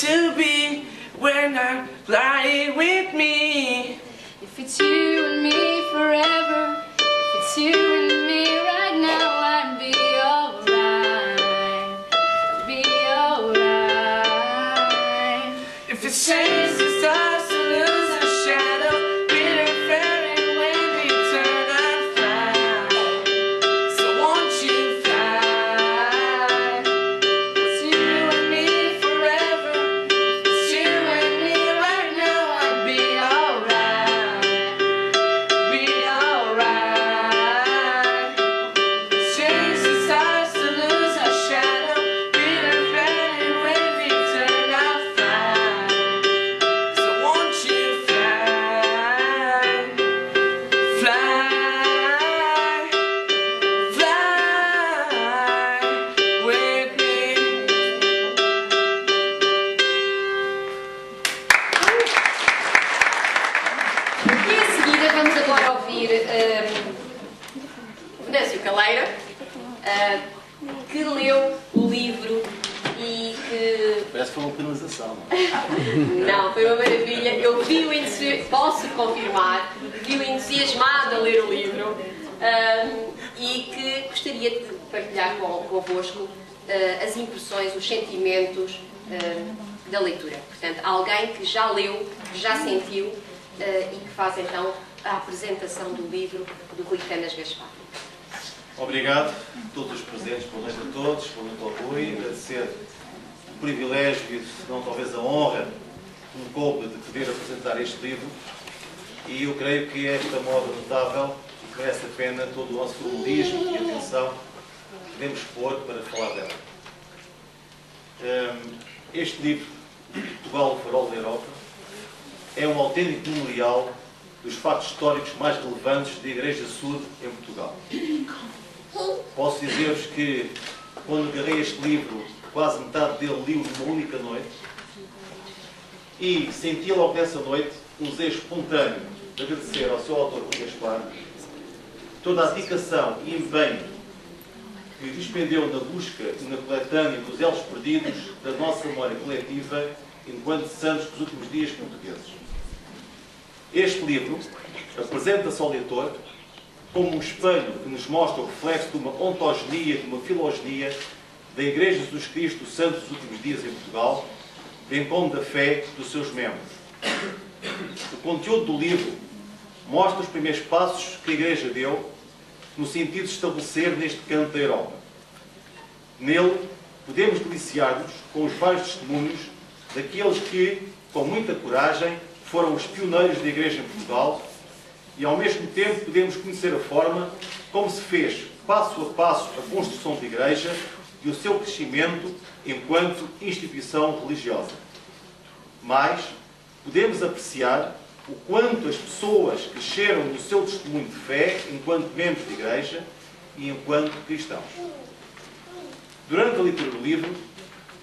to be when I'm lying with me. If it's you and me forever, if it's you and me right now, I'd be alright, I'd be alright. If it changes the stars to lose a shadow, we're a fairy when we turn and fly. So won't you fly? It's you and me forever. It's you and me right now. I'd be alright. Be alright. Change the stars to lose our shadow. We're a fairy when we turn and fly. So won't you fly? Fly. Fly with me. E a seguir vamos agora ouvir Venâncio Caleira, que leu o livro e que... Parece que foi uma penalização, não é? Não, foi uma maravilha. Eu vi-o, posso confirmar, vi-o entusiasmado a ler o livro e que gostaria de partilhar convosco as impressões, os sentimentos da leitura. Portanto, alguém que já leu, que já sentiu e que faz então a apresentação do livro do Rui Canas Gaspar. Obrigado a todos os presentes, boa noite a todos, boa noite ao Rui, agradecer o privilégio e, se não talvez a honra, que me coube de poder apresentar este livro, e eu creio que esta obra notável e que merece a pena todo o nosso formalismo e atenção que devemos pôr para falar dela. Este livro, Portugal, o Farol da Europa, é um autêntico memorial dos fatos históricos mais relevantes da Igreja Sul em Portugal. Posso dizer-vos que, quando agarrei este livro, quase metade dele li numa única noite, e senti logo nessa noite um desejo espontâneo de agradecer ao seu autor, Rui Gaspar, toda a dedicação e empenho que despendeu na busca e na coletânea dos elos perdidos da nossa memória coletiva enquanto santos dos últimos dias portugueses. Este livro apresenta-se ao leitor como um espelho que nos mostra o reflexo de uma ontogenia, de uma filogenia da Igreja de Jesus Cristo dos Santos dos últimos dias em Portugal, bem como da fé dos seus membros. O conteúdo do livro mostra os primeiros passos que a Igreja deu no sentido de estabelecer neste canto da Europa. Nele, podemos deliciar-nos com os vários testemunhos daqueles que, com muita coragem, foram os pioneiros da Igreja em Portugal, e ao mesmo tempo podemos conhecer a forma como se fez, passo a passo, a construção da Igreja e o seu crescimento enquanto instituição religiosa. Mas podemos apreciar o quanto as pessoas cresceram no seu testemunho de fé enquanto membros de Igreja e enquanto cristãos. Durante a leitura do livro,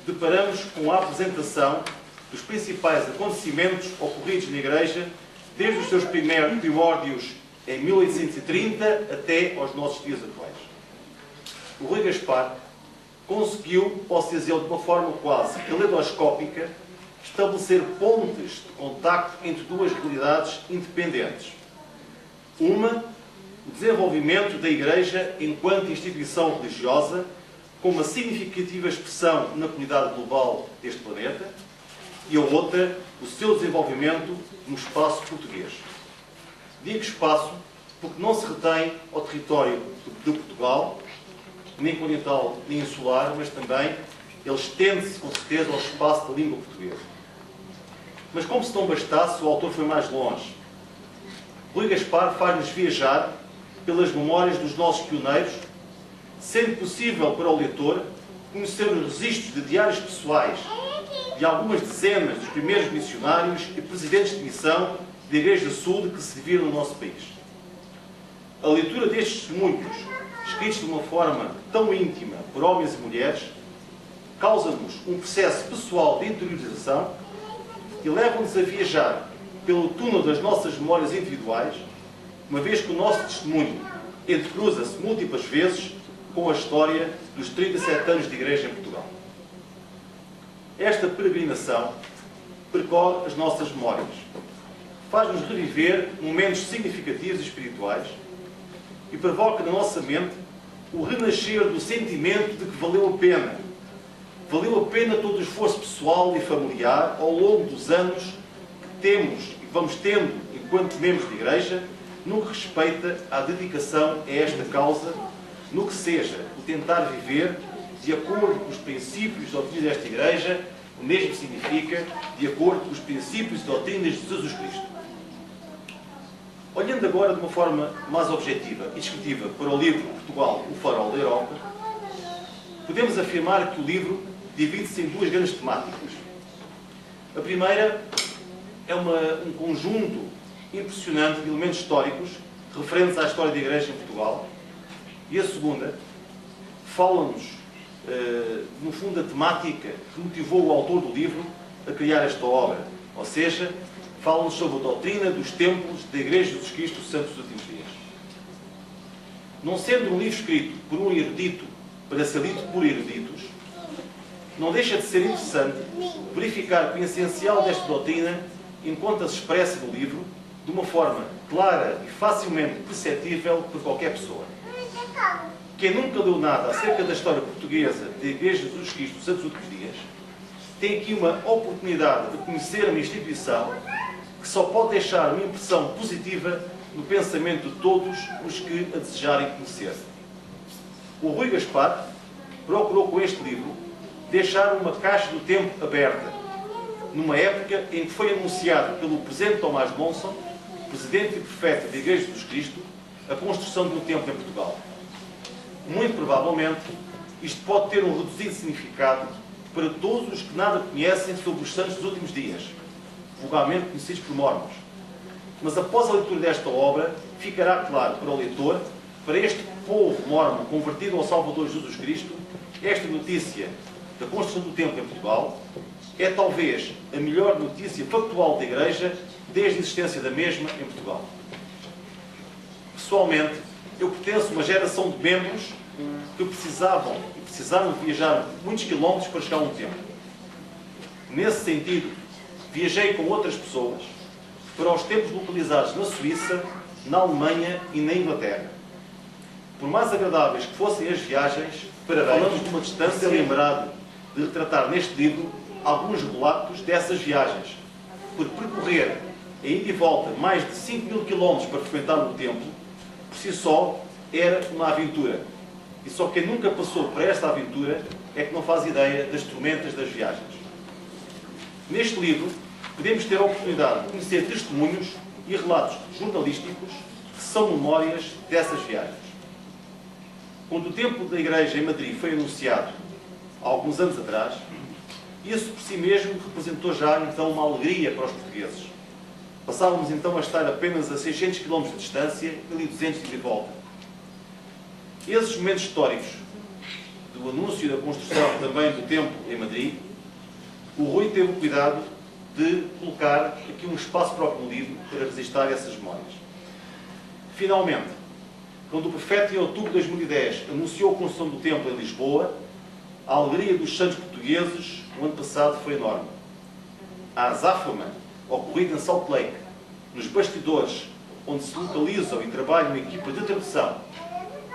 deparamos com a apresentação dos principais acontecimentos ocorridos na Igreja desde os seus primórdios em 1830 até aos nossos dias atuais. O Rui Gaspar conseguiu, posso dizer de uma forma quase caleidoscópica, estabelecer pontes de contacto entre duas realidades independentes. Uma, o desenvolvimento da Igreja enquanto instituição religiosa, com uma significativa expressão na comunidade global deste planeta, e a outra, o seu desenvolvimento no espaço português. Digo espaço porque não se retém ao território de Portugal, nem continental nem insular, mas também ele estende-se com certeza ao espaço da língua portuguesa. Mas como se não bastasse, o autor foi mais longe. Rui Gaspar faz-nos viajar pelas memórias dos nossos pioneiros, sendo possível para o leitor conhecer os registros de diários pessoais de algumas dezenas dos primeiros missionários e presidentes de missão da Igreja Sul que se viram no nosso país. A leitura destes testemunhos, escritos de uma forma tão íntima por homens e mulheres, causa-nos um processo pessoal de interiorização e leva-nos a viajar pelo túnel das nossas memórias individuais, uma vez que o nosso testemunho entrecruza-se múltiplas vezes com a história dos 37 anos de Igreja em Portugal. Esta peregrinação percorre as nossas memórias, faz-nos reviver momentos significativos e espirituais e provoca na nossa mente o renascer do sentimento de que valeu a pena. Valeu a pena todo o esforço pessoal e familiar ao longo dos anos que temos e vamos tendo enquanto membros de igreja, no que respeita à dedicação a esta causa, no que seja o tentar viver de acordo com os princípios e doutrinas desta igreja, o mesmo significa de acordo com os princípios e doutrinas de Jesus Cristo. Olhando agora de uma forma mais objetiva e descritiva para o livro Portugal, o farol da Europa, podemos afirmar que o livro divide-se em duas grandes temáticas. A primeira é um conjunto impressionante de elementos históricos referentes à história da Igreja em Portugal, e a segunda fala-nos, no fundo, da temática que motivou o autor do livro a criar esta obra, ou seja, fala-nos sobre a doutrina dos templos da Igreja de Jesus Cristo Santos dos Últimos Dias. Não sendo um livro escrito por um erudito para ser lido por eruditos, não deixa de ser interessante verificar que o essencial desta doutrina encontra-se expressa no livro de uma forma clara e facilmente perceptível por qualquer pessoa. Quem nunca leu nada acerca da história portuguesa da Igreja de Jesus Cristo Santos dos Últimos Dias tem aqui uma oportunidade de conhecer uma instituição que só pode deixar uma impressão positiva no pensamento de todos os que a desejarem conhecer. O Rui Gaspar procurou com este livro deixar uma caixa do tempo aberta, numa época em que foi anunciado pelo presidente Tomás de Monson, presidente e prefeito da Igreja de Jesus Cristo, a construção de um templo em Portugal. Muito provavelmente, isto pode ter um reduzido significado para todos os que nada conhecem sobre os santos dos últimos dias, vulgarmente conhecidos por mormons. Mas após a leitura desta obra, ficará claro para o leitor, para este povo mormon convertido ao Salvador Jesus Cristo, esta notícia da construção do templo em Portugal é talvez a melhor notícia factual da Igreja desde a existência da mesma em Portugal. Pessoalmente, eu pertenço a uma geração de membros que precisaram viajar muitos quilómetros para chegar a um templo. Nesse sentido, viajei com outras pessoas para os templos localizados na Suíça, na Alemanha e na Inglaterra. Por mais agradáveis que fossem as viagens, falamos de uma distância lembrado de retratar neste livro alguns relatos dessas viagens. Por percorrer a ida e volta mais de 5.000 km para frequentar o templo, por si só, era uma aventura. E só quem nunca passou por esta aventura é que não faz ideia das tormentas das viagens. Neste livro, podemos ter a oportunidade de conhecer testemunhos e relatos jornalísticos que são memórias dessas viagens. Quando o templo da Igreja em Madrid foi anunciado, há alguns anos atrás, isso por si mesmo representou já então uma alegria para os portugueses. Passávamos então a estar apenas a 600 km de distância, 1.200 de volta. Esses momentos históricos do anúncio da construção também do templo em Madrid, o Rui teve o cuidado de colocar aqui um espaço próprio no livro para registrar essas memórias. Finalmente, quando o prefeito em outubro de 2010 anunciou a construção do templo em Lisboa, a alegria dos santos portugueses no ano passado foi enorme. A azáfama ocorrida em Salt Lake, nos bastidores onde se localizam e trabalham equipas de tradução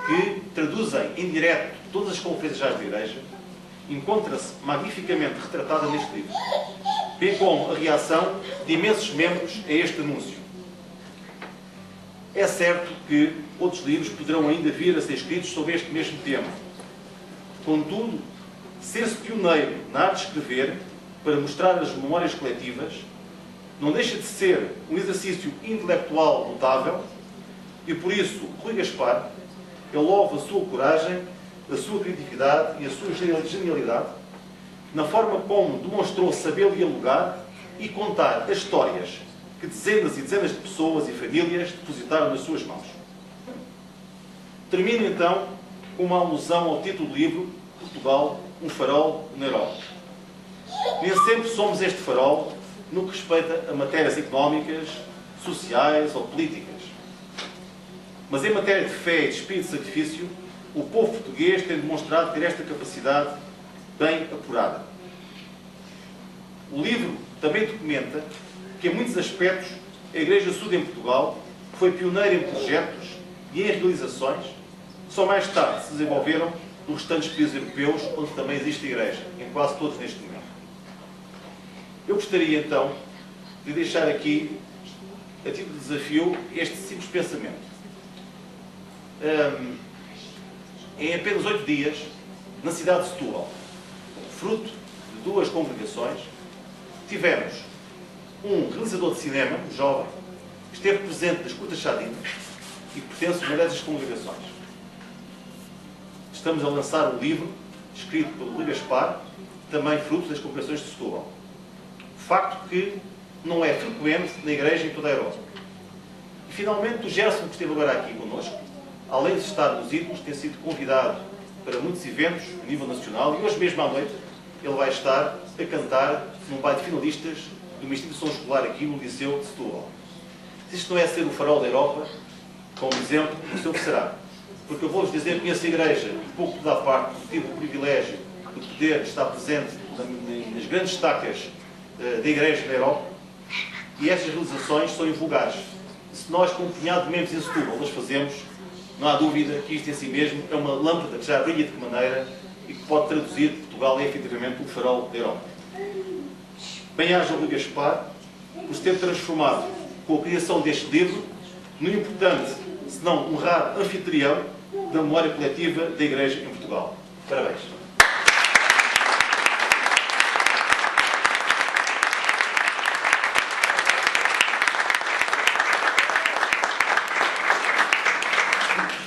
que traduzem em direto todas as conferências da Igreja, encontra-se magnificamente retratada neste livro, bem como a reação de imensos membros a este anúncio. É certo que outros livros poderão ainda vir a ser escritos sobre este mesmo tema. Contudo, ser-se pioneiro na arte de escrever para mostrar as memórias coletivas não deixa de ser um exercício intelectual notável e, por isso, Rui Gaspar, eu louvo a sua coragem, a sua criatividade e a sua genialidade na forma como demonstrou saber dialogar e contar as histórias que dezenas e dezenas de pessoas e famílias depositaram nas suas mãos. Termino então com uma alusão ao título do livro Portugal, um farol na Europa. Nem sempre somos este farol no que respeita a matérias económicas, sociais ou políticas. Mas em matéria de fé e de espírito de sacrifício, o povo português tem demonstrado ter esta capacidade bem apurada. O livro também documenta que, em muitos aspectos, a Igreja Sud em Portugal foi pioneira em projetos e em realizações que só mais tarde se desenvolveram nos restantes países europeus, onde também existe a Igreja, em quase todos neste momento. Eu gostaria, então, de deixar aqui, a título de desafio, este simples pensamento. Em apenas 8 dias, na cidade de Setúbal, fruto de 2 congregações, tivemos um realizador de cinema, jovem, que esteve presente nas curtas sardinas e que pertence a uma dessas congregações. Estamos a lançar um livro escrito pelo Rui Gaspar, também fruto das congregações de Setúbal. Facto que não é frequente na Igreja em toda a Europa. E finalmente o Gerson, que esteve agora aqui connosco, além de estar nos ídolos, tem sido convidado para muitos eventos a nível nacional e hoje mesmo à noite ele vai estar a cantar num baile de finalistas de uma instituição escolar aqui no Liceu de Setúbal. Se isto não é ser o farol da Europa, como exemplo, não sei o que será. Porque eu vou-vos dizer que conheço a Igreja de pouco da parte, tive o privilégio de poder estar presente nas grandes estacas da Igreja na Europa e estas realizações são invulgares. Se nós, com um punhado de membros em Setúbal, as fazemos, não há dúvida que isto em si mesmo é uma lâmpada que já brilha de que maneira e que pode traduzir que Portugal é efetivamente o farol da Europa. Bem-aja o Rui Gaspar por se ter transformado com a criação deste livro no importante, se não um raro anfitrião da memória coletiva da Igreja em Portugal. Parabéns.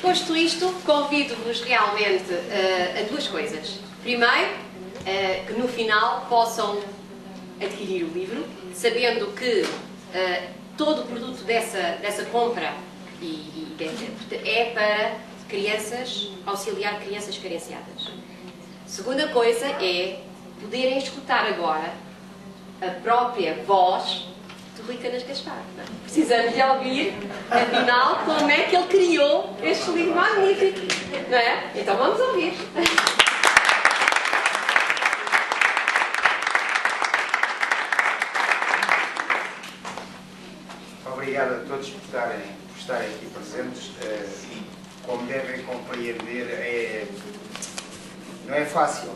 Posto isto, convido-vos realmente a 2 coisas. Primeiro, que no final possam adquirir o livro, sabendo que todo o produto dessa compra é para crianças, auxiliar crianças carenciadas. Segunda coisa é poderem escutar agora a própria voz de Rui Canas Gaspar. Precisamos de ouvir, afinal, como é que ele criou este livro magnífico, não é? Então vamos ouvir. Obrigado a todos por estarem aqui presentes e, como devem compreender, não é fácil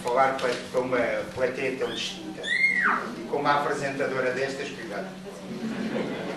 falar para uma plateia tão distinta. E como a apresentadora destas, cuidado.